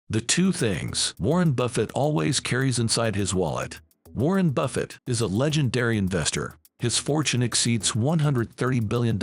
The two things Warren Buffett always carries inside his wallet. Warren Buffett is a legendary investor. His fortune exceeds $130 billion.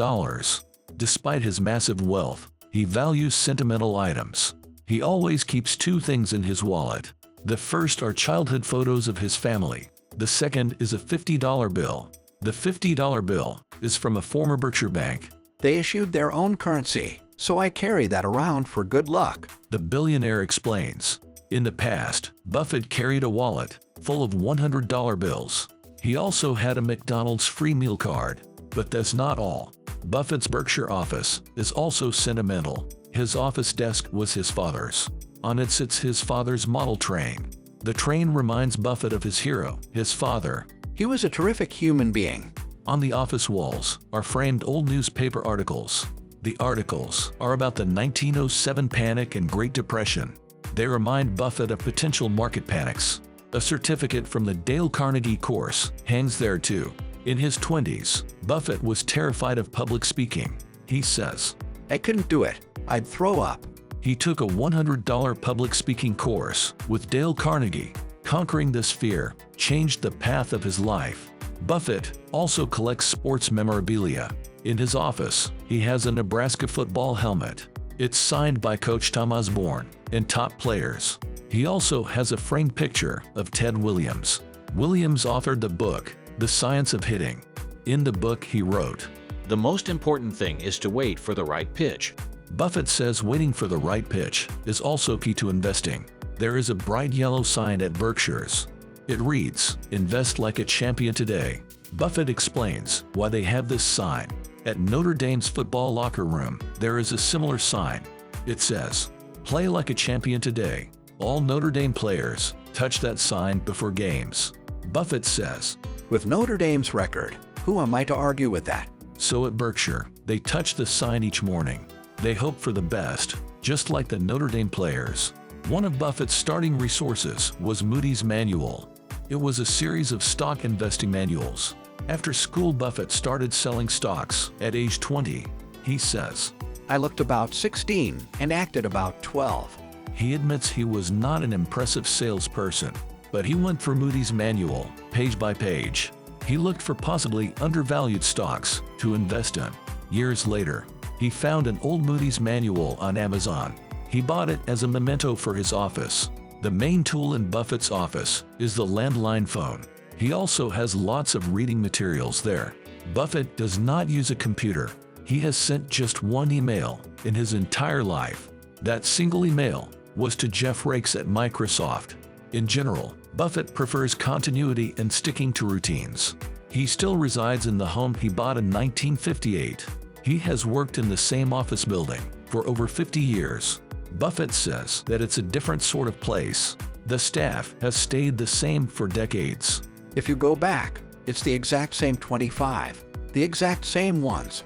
Despite his massive wealth, he values sentimental items. He always keeps two things in his wallet. The first are childhood photos of his family. The second is a $50 bill. The $50 bill is from a former Berkshire bank. They issued their own currency, so I carry that around for good luck. The billionaire explains. In the past, Buffett carried a wallet full of $100 bills. He also had a McDonald's free meal card. But that's not all. Buffett's Berkshire office is also sentimental. His office desk was his father's. On it sits his father's model train. The train reminds Buffett of his hero, his father. He was a terrific human being. On the office walls are framed old newspaper articles. The articles are about the 1907 panic and Great Depression. They remind Buffett of potential market panics. A certificate from the Dale Carnegie course hangs there too. In his 20s, Buffett was terrified of public speaking. He says, I couldn't do it. I'd throw up. He took a $100 public speaking course with Dale Carnegie. Conquering this fear changed the path of his life. Buffett also collects sports memorabilia. In his office, he has a Nebraska football helmet. It's signed by Coach Tom Osborne and top players. He also has a framed picture of Ted Williams. Williams authored the book, The Science of Hitting. In the book he wrote, "The most important thing is to wait for the right pitch." Buffett says waiting for the right pitch is also key to investing. There is a bright yellow sign at Berkshire's. It reads, "Invest like a champion today." Buffett explains why they have this sign. At Notre Dame's football locker room, there is a similar sign. It says, "Play like a champion today." All Notre Dame players touch that sign before games. Buffett says, With Notre Dame's record, who am I to argue with that? so at Berkshire, they touch the sign each morning. They hope for the best, just like the Notre Dame players. One of Buffett's starting resources was Moody's Manual. It was a series of stock investing manuals. After school, Buffett started selling stocks at age 20. He says, I looked about 16 and acted about 12. He admits he was not an impressive salesperson, but he went through Moody's Manual, page by page. He looked for possibly undervalued stocks to invest in. Years later, he found an old Moody's Manual on Amazon. He bought it as a memento for his office. The main tool in Buffett's office is the landline phone. He also has lots of reading materials there. Buffett does not use a computer. He has sent just one email in his entire life. That single email was to Jeff Rakes at Microsoft. In general, Buffett prefers continuity and sticking to routines. He still resides in the home he bought in 1958. He has worked in the same office building for over 50 years. Buffett says that it's a different sort of place. The staff has stayed the same for decades. If you go back, it's the exact same 25. The exact same ones.